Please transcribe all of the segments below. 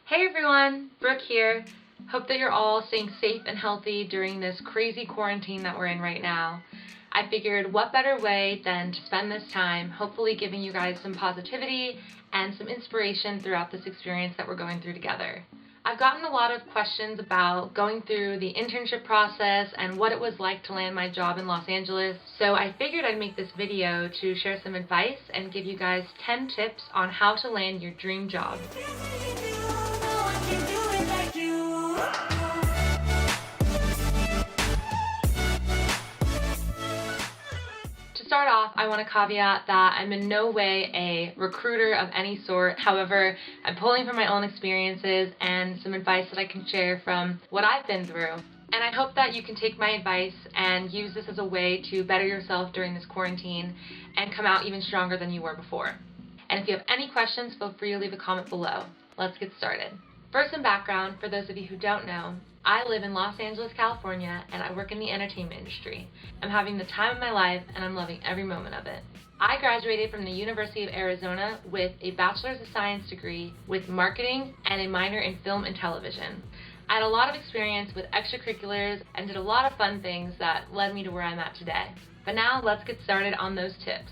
Hey everyone, Brooke here. Hope that you're all staying safe and healthy during this crazy quarantine that we're in right now. I figured what better way than to spend this time hopefully giving you guys some positivity and some inspiration throughout this experience that we're going through together. I've gotten a lot of questions about going through the internship process and what it was like to land my job in Los Angeles, so I figured I'd make this video to share some advice and give you guys 10 tips on how to land your dream job. To start off, I want to caveat that I'm in no way a recruiter of any sort. However, I'm pulling from my own experiences and some advice that I can share from what I've been through. And I hope that you can take my advice and use this as a way to better yourself during this quarantine and come out even stronger than you were before. And if you have any questions, feel free to leave a comment below. Let's get started. First, some background for those of you who don't know. I live in Los Angeles, California, and I work in the entertainment industry. I'm having the time of my life, and I'm loving every moment of it. I graduated from the University of Arizona with a Bachelor's of Science degree with marketing and a minor in film and television. I had a lot of experience with extracurriculars and did a lot of fun things that led me to where I'm at today. But now, let's get started on those tips.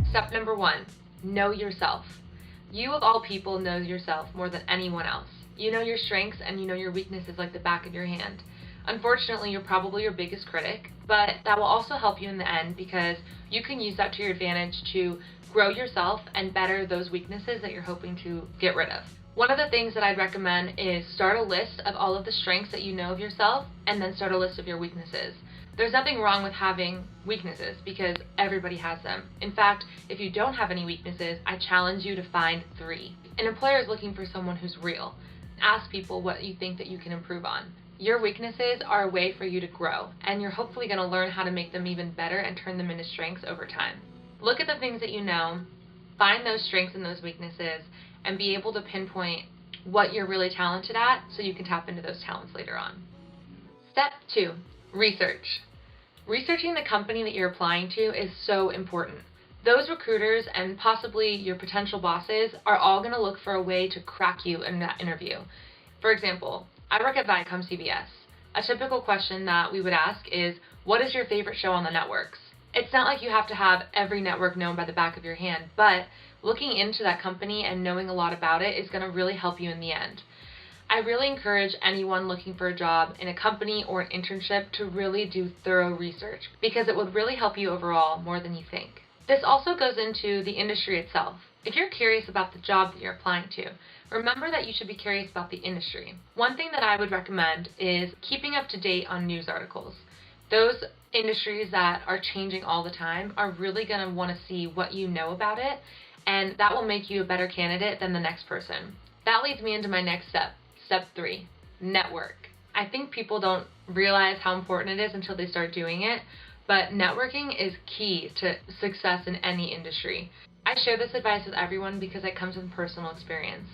Step number 1, know yourself. You of all people knows yourself more than anyone else. You know your strengths and you know your weaknesses like the back of your hand. Unfortunately, you're probably your biggest critic, but that will also help you in the end because you can use that to your advantage to grow yourself and better those weaknesses that you're hoping to get rid of. One of the things that I'd recommend is start a list of all of the strengths that you know of yourself and then start a list of your weaknesses. There's nothing wrong with having weaknesses because everybody has them. In fact, if you don't have any weaknesses, I challenge you to find 3. An employer is looking for someone who's real. Ask people what you think that you can improve on. Your weaknesses are a way for you to grow, and you're hopefully going to learn how to make them even better and turn them into strengths over time. Look at the things that you know, find those strengths and those weaknesses, and be able to pinpoint what you're really talented at so you can tap into those talents later on. Step 2, research. Researching the company that you're applying to is so important. Those recruiters and possibly your potential bosses are all going to look for a way to crack you in that interview. For example, I work at Viacom CBS. A typical question that we would ask is, what is your favorite show on the networks? It's not like you have to have every network known by the back of your hand, but looking into that company and knowing a lot about it is going to really help you in the end. I really encourage anyone looking for a job in a company or an internship to really do thorough research because it would really help you overall more than you think. This also goes into the industry itself. If you're curious about the job that you're applying to, remember that you should be curious about the industry. One thing that I would recommend is keeping up to date on news articles. Those industries that are changing all the time are really going to want to see what you know about it, and that will make you a better candidate than the next person. That leads me into my next step. Step 3, network. I think people don't realize how important it is until they start doing it, but networking is key to success in any industry. I share this advice with everyone because it comes from personal experience.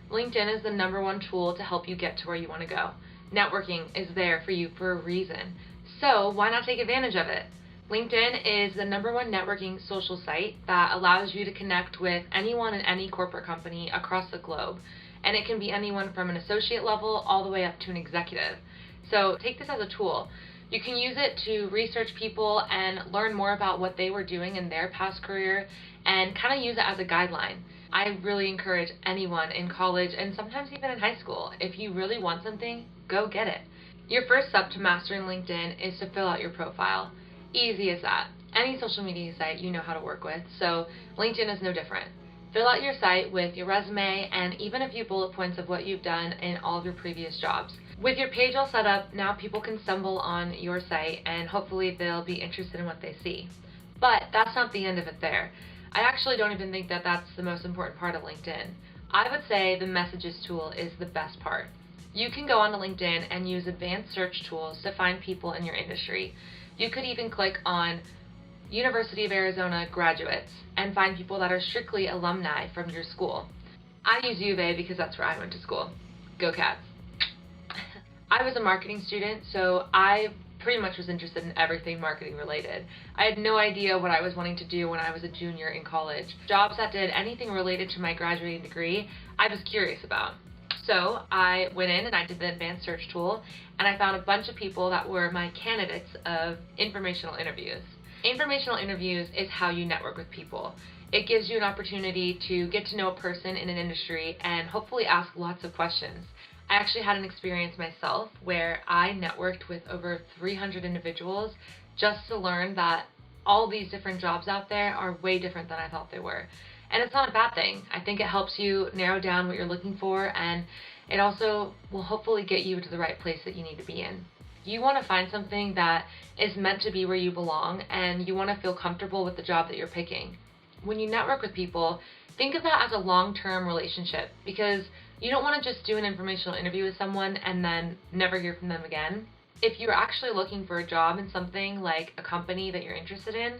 LinkedIn is the #1 tool to help you get to where you want to go. Networking is there for you for a reason, so why not take advantage of it? LinkedIn is the #1 networking social site that allows you to connect with anyone in any corporate company across the globe. And it can be anyone from an associate level all the way up to an executive. So take this as a tool. You can use it to research people and learn more about what they were doing in their past career and kind of use it as a guideline. I really encourage anyone in college and sometimes even in high school, if you really want something, go get it. Your first step to mastering LinkedIn is to fill out your profile. Easy as that. Any social media site you know how to work with, so LinkedIn is no different. Fill out your site with your resume and even a few bullet points of what you've done in all of your previous jobs. With your page all set up, now people can stumble on your site and hopefully they'll be interested in what they see. But that's not the end of it there. I actually don't even think that that's the most important part of LinkedIn. I would say the messages tool is the best part. You can go onto LinkedIn and use advanced search tools to find people in your industry. You could even click on University of Arizona graduates and find people that are strictly alumni from your school. I use U of A because that's where I went to school. Go Cats. I was a marketing student, so I pretty much was interested in everything marketing related. I had no idea what I was wanting to do when I was a junior in college. Jobs that did anything related to my graduating degree, I was curious about. So I went in and I did the advanced search tool, and I found a bunch of people that were my candidates of informational interviews. Informational interviews is how you network with people. It gives you an opportunity to get to know a person in an industry and hopefully ask lots of questions. I actually had an experience myself where I networked with over 300 individuals just to learn that all these different jobs out there are way different than I thought they were. And it's not a bad thing. I think it helps you narrow down what you're looking for, and it also will hopefully get you to the right place that you need to be in. You want to find something that is meant to be where you belong, and you want to feel comfortable with the job that you're picking. When you network with people, think of that as a long-term relationship, because you don't want to just do an informational interview with someone and then never hear from them again. If you're actually looking for a job in something like a company that you're interested in,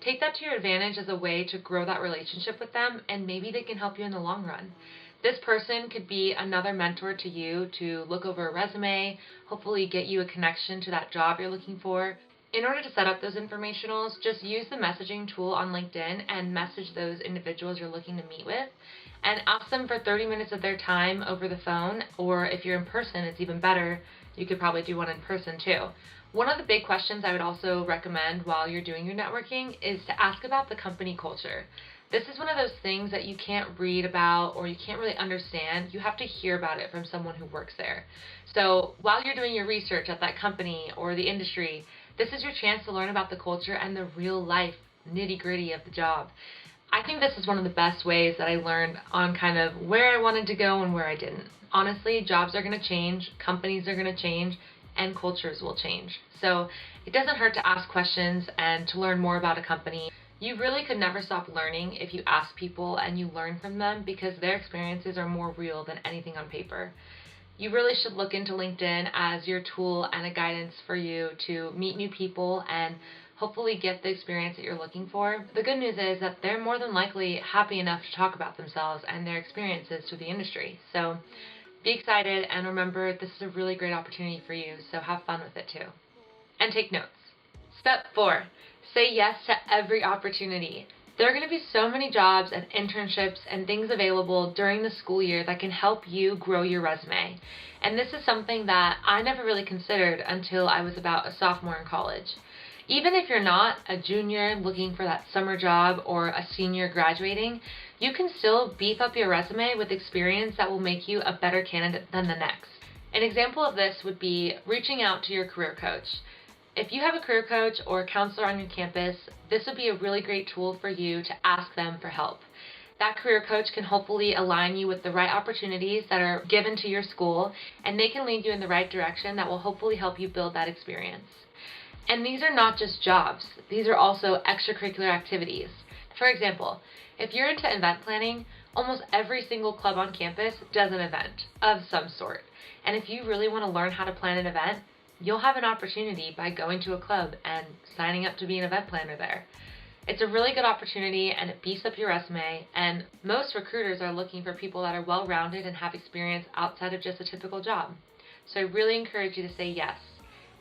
take that to your advantage as a way to grow that relationship with them, and maybe they can help you in the long run. This person could be another mentor to you to look over a resume, hopefully get you a connection to that job you're looking for. In order to set up those informationals, just use the messaging tool on LinkedIn and message those individuals you're looking to meet with, and ask them for 30 minutes of their time over the phone, or if you're in person, it's even better. You could probably do one in person too. One of the big questions I would also recommend while you're doing your networking is to ask about the company culture. This is one of those things that you can't read about or you can't really understand. You have to hear about it from someone who works there. So while you're doing your research at that company or the industry, this is your chance to learn about the culture and the real life nitty-gritty of the job. I think this is one of the best ways that I learned on kind of where I wanted to go and where I didn't. Honestly, jobs are going to change, companies are going to change, and cultures will change. So it doesn't hurt to ask questions and to learn more about a company. You really could never stop learning if you ask people and you learn from them, because their experiences are more real than anything on paper. You really should look into LinkedIn as your tool and a guidance for you to meet new people and hopefully get the experience that you're looking for. The good news is that they're more than likely happy enough to talk about themselves and their experiences through the industry. So be excited, and remember, this is a really great opportunity for you, so have fun with it too. And take notes. Step 4, say yes to every opportunity. There are going to be so many jobs and internships and things available during the school year that can help you grow your resume. And this is something that I never really considered until I was about a sophomore in college. Even if you're not a junior looking for that summer job or a senior graduating, you can still beef up your resume with experience that will make you a better candidate than the next. An example of this would be reaching out to your career coach. If you have a career coach or a counselor on your campus, this would be a really great tool for you to ask them for help. That career coach can hopefully align you with the right opportunities that are given to your school, and they can lead you in the right direction that will hopefully help you build that experience. And these are not just jobs. These are also extracurricular activities. For example, if you're into event planning, almost every single club on campus does an event of some sort. And if you really want to learn how to plan an event, you'll have an opportunity by going to a club and signing up to be an event planner there. It's a really good opportunity, and it beefs up your resume, and most recruiters are looking for people that are well-rounded and have experience outside of just a typical job. So I really encourage you to say yes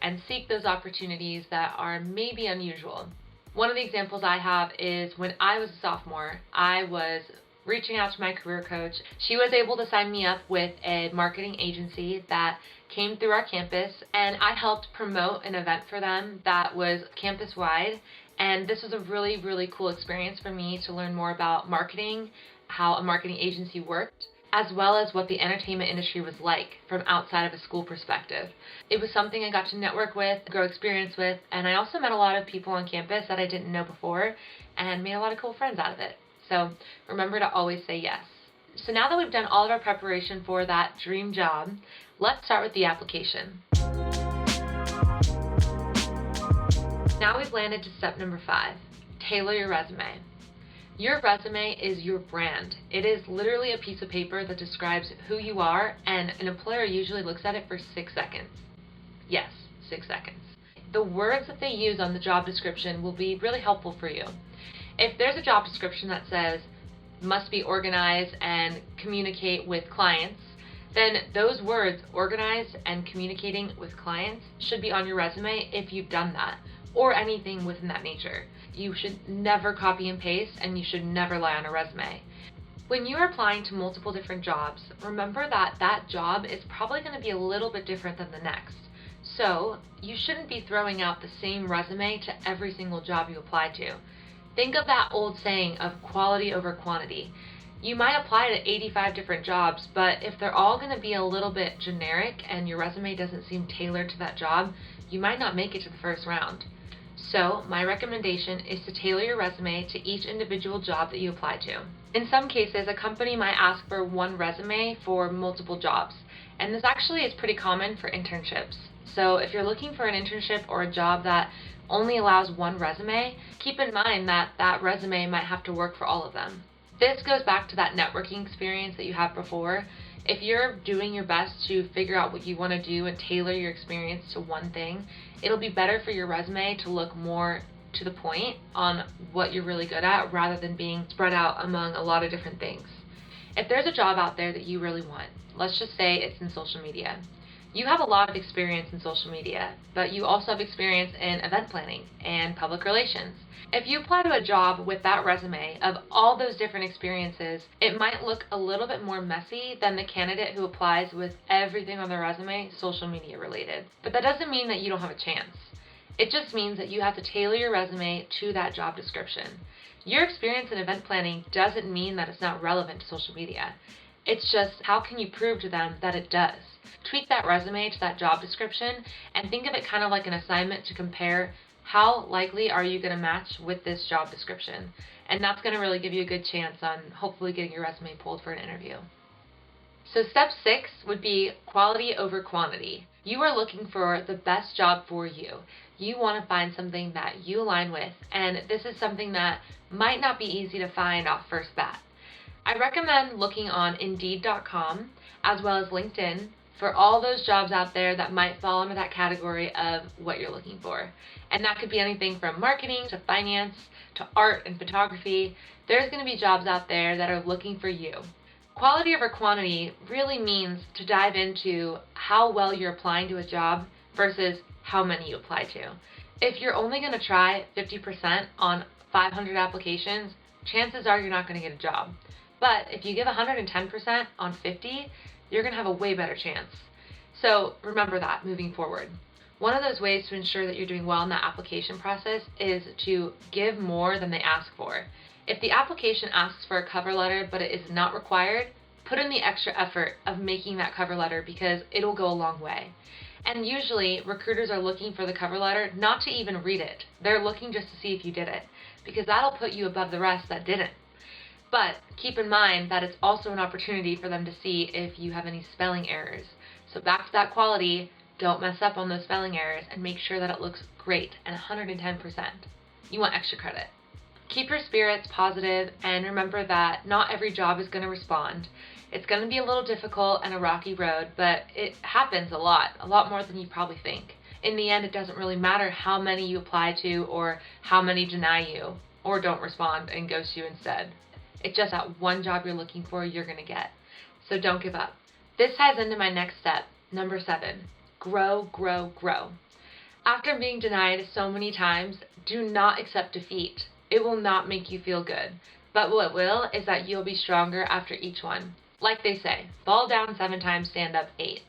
and seek those opportunities that are maybe unusual. One of the examples I have is when I was a sophomore, I was reaching out to my career coach. She was able to sign me up with a marketing agency that came through our campus, and I helped promote an event for them that was campus-wide. And this was a really, really cool experience for me to learn more about marketing, how a marketing agency worked, as well as what the entertainment industry was like from outside of a school perspective. It was something I got to network with, grow experience with, and I also met a lot of people on campus that I didn't know before and made a lot of cool friends out of it. So remember to always say yes. So now that we've done all of our preparation for that dream job, let's start with the application. Now we've landed to step number 5, tailor your resume. Your resume is your brand. It is literally a piece of paper that describes who you are, and an employer usually looks at it for 6 seconds. Yes, 6 seconds. The words that they use on the job description will be really helpful for you. If there's a job description that says, must be organized and communicate with clients, then those words, organized and communicating with clients, should be on your resume if you've done that, or anything within that nature. You should never copy and paste, and you should never lie on a resume. When you are applying to multiple different jobs, remember that that job is probably going to be a little bit different than the next. So you shouldn't be throwing out the same resume to every single job you apply to. Think of that old saying of quality over quantity. You might apply to 85 different jobs, but if they're all going to be a little bit generic and your resume doesn't seem tailored to that job, you might not make it to the first round. So my recommendation is to tailor your resume to each individual job that you apply to. In some cases, a company might ask for one resume for multiple jobs, and this actually is pretty common for internships. So if you're looking for an internship or a job that only allows one resume, keep in mind that that resume might have to work for all of them. This goes back to that networking experience that you had before. If you're doing your best to figure out what you want to do and tailor your experience to one thing, it'll be better for your resume to look more to the point on what you're really good at rather than being spread out among a lot of different things. If there's a job out there that you really want, let's just say it's in social media. You have a lot of experience in social media, but you also have experience in event planning and public relations. If you apply to a job with that resume of all those different experiences, it might look a little bit more messy than the candidate who applies with everything on their resume social media related. But that doesn't mean that you don't have a chance. It just means that you have to tailor your resume to that job description. Your experience in event planning doesn't mean that it's not relevant to social media. It's just, how can you prove to them that it does? Tweak that resume to that job description and think of it kind of like an assignment to compare how likely are you going to match with this job description. And that's going to really give you a good chance on hopefully getting your resume pulled for an interview. So step 6 would be quality over quantity. You are looking for the best job for you. You want to find something that you align with, and this is something that might not be easy to find off first bat. I recommend looking on Indeed.com as well as LinkedIn for all those jobs out there that might fall under that category of what you're looking for. And that could be anything from marketing to finance to art and photography. There's going to be jobs out there that are looking for you. Quality over quantity really means to dive into how well you're applying to a job versus how many you apply to. If you're only going to try 50% on 500 applications, chances are you're not going to get a job. But if you give 110% on 50, you're going to have a way better chance. So remember that moving forward. One of those ways to ensure that you're doing well in that application process is to give more than they ask for. If the application asks for a cover letter but it is not required, put in the extra effort of making that cover letter because it'll go a long way. And usually recruiters are looking for the cover letter not to even read it. They're looking just to see if you did it, because that'll put you above the rest that didn't. But keep in mind that it's also an opportunity for them to see if you have any spelling errors. So back to that quality, don't mess up on those spelling errors and make sure that it looks great and 110%. You want extra credit. Keep your spirits positive and remember that not every job is going to respond. It's going to be a little difficult and a rocky road, but it happens a lot more than you probably think. In the end, it doesn't really matter how many you apply to or how many deny you or don't respond and ghost you instead. It's just that one job you're looking for you're going to get. So don't give up. This ties into my next step, number 7. Grow, grow, grow. After being denied so many times, do not accept defeat. It will not make you feel good. But what will is that you'll be stronger after each one. Like they say, fall down 7 times, stand up 8.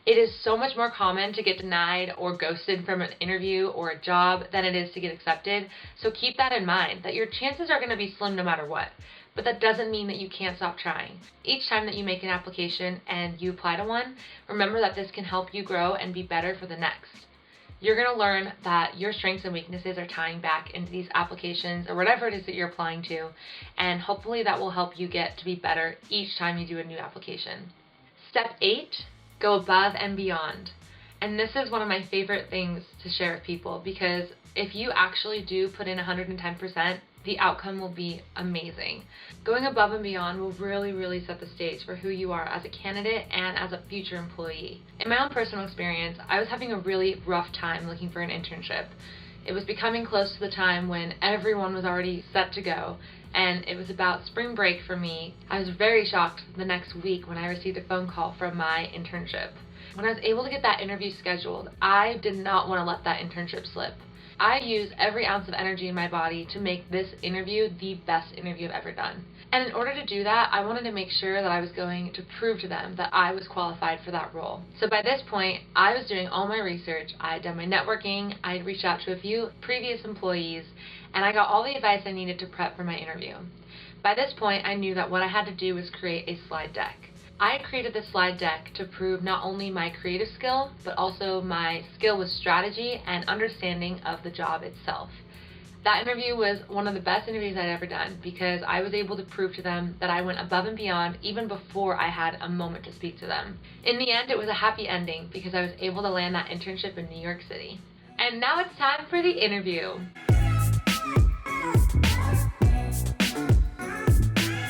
It is so much more common to get denied or ghosted from an interview or a job than it is to get accepted. So keep that in mind, that your chances are going to be slim no matter what. But that doesn't mean that you can't stop trying. Each time that you make an application and you apply to one, remember that this can help you grow and be better for the next. You're going to learn that your strengths and weaknesses are tying back into these applications or whatever it is that you're applying to, and hopefully that will help you get to be better each time you do a new application. Step 8, go above and beyond. And this is one of my favorite things to share with people because if you actually do put in 110%, the outcome will be amazing. Going above and beyond will really set the stage for who you are as a candidate and as a future employee. In my own personal experience, I was having a really rough time looking for an internship. It was becoming close to the time when everyone was already set to go, and it was about spring break for me. I was very shocked the next week when I received a phone call from my internship. When I was able to get that interview scheduled, I did not want to let that internship slip. I used every ounce of energy in my body to make this interview the best interview I've ever done. And in order to do that, I wanted to make sure that I was going to prove to them that I was qualified for that role. So by this point, I was doing all my research. I had done my networking, I had reached out to a few previous employees, and I got all the advice I needed to prep for my interview. By this point, I knew that what I had to do was create a slide deck. I created this slide deck to prove not only my creative skill, but also my skill with strategy and understanding of the job itself. That interview was one of the best interviews I'd ever done because I was able to prove to them that I went above and beyond even before I had a moment to speak to them. In the end, it was a happy ending because I was able to land that internship in New York City. And now it's time for the interview.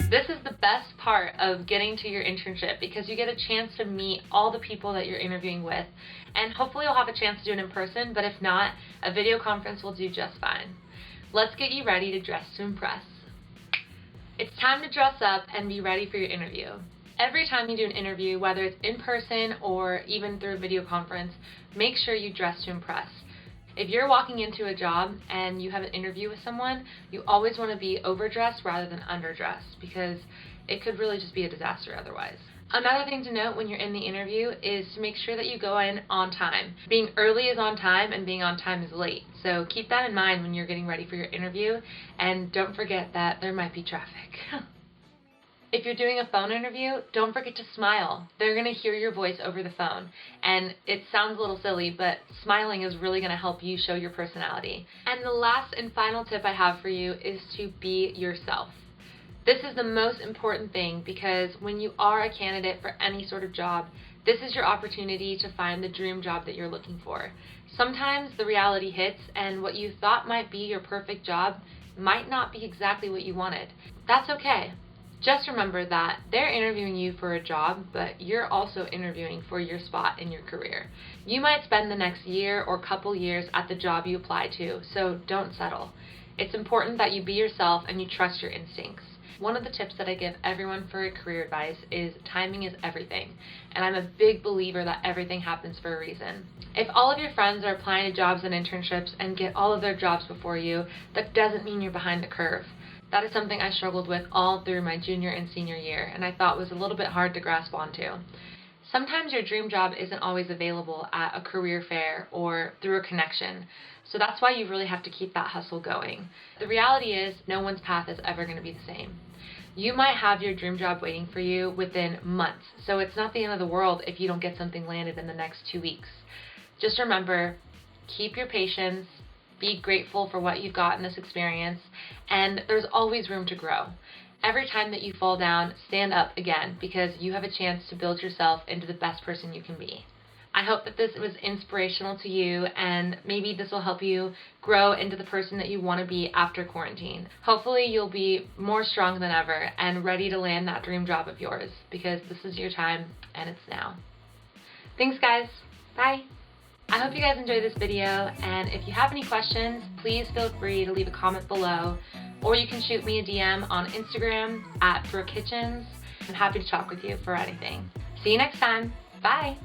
This is the best part of getting to your internship because you get a chance to meet all the people that you're interviewing with, and hopefully you'll have a chance to do it in person, but if not, a video conference will do just fine. Let's get you ready to dress to impress. It's time to dress up and be ready for your interview. Every time you do an interview, whether it's in person or even through a video conference, make sure you dress to impress. If you're walking into a job and you have an interview with someone, you always want to be overdressed rather than underdressed because it could really just be a disaster otherwise. Another thing to note when you're in the interview is to make sure that you go in on time. Being early is on time and being on time is late. So keep that in mind when you're getting ready for your interview, and don't forget that there might be traffic. If you're doing a phone interview, don't forget to smile. They're going to hear your voice over the phone. And it sounds a little silly, but smiling is really going to help you show your personality. And the last and final tip I have for you is to be yourself. This is the most important thing because when you are a candidate for any sort of job, this is your opportunity to find the dream job that you're looking for. Sometimes the reality hits and what you thought might be your perfect job might not be exactly what you wanted. That's okay. Just remember that they're interviewing you for a job, but you're also interviewing for your spot in your career. You might spend the next year or couple years at the job you apply to, so don't settle. It's important that you be yourself and you trust your instincts. One of the tips that I give everyone for career advice is timing is everything, and I'm a big believer that everything happens for a reason. If all of your friends are applying to jobs and internships and get all of their jobs before you, that doesn't mean you're behind the curve. That is something I struggled with all through my junior and senior year, and I thought was a little bit hard to grasp onto. Sometimes your dream job isn't always available at a career fair or through a connection, so that's why you really have to keep that hustle going. The reality is, no one's path is ever going to be the same. You might have your dream job waiting for you within months, so it's not the end of the world if you don't get something landed in the next 2 weeks. Just remember, keep your patience, be grateful for what you've got in this experience, and there's always room to grow. Every time that you fall down, stand up again because you have a chance to build yourself into the best person you can be. I hope that this was inspirational to you and maybe this will help you grow into the person that you want to be after quarantine. Hopefully you'll be more strong than ever and ready to land that dream job of yours because this is your time and it's now. Thanks guys. Bye. I hope you guys enjoyed this video, and if you have any questions, please feel free to leave a comment below, or you can shoot me a DM on Instagram @BrookeKitchens. I'm happy to talk with you for anything. See you next time. Bye.